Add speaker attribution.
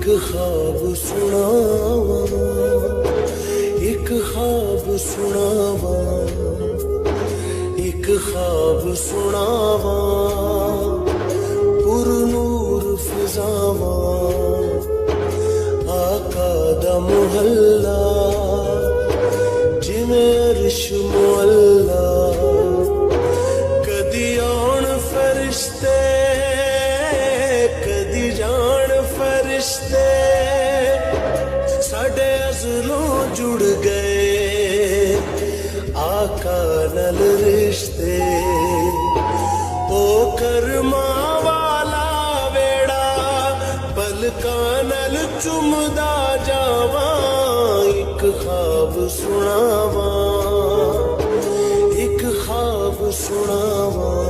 Speaker 1: ख्वाब सुनावा, एक ख्वाब सुनावा, एक ख्वाब सुनावा, पुरनूर फिजावा, आका दा मुहल्ला जिवें अरश मुअल्ला, कदी आउण फरिश्ते कदी जान फरिश्ते, साडे अज़लों जुड़ गए आका नल रिश्ते। ओ करमा वाला वेड़ा पलकां नल चुमदा जावा, एक ख्वाब सुनावा, एक ख्वाब सुनावा।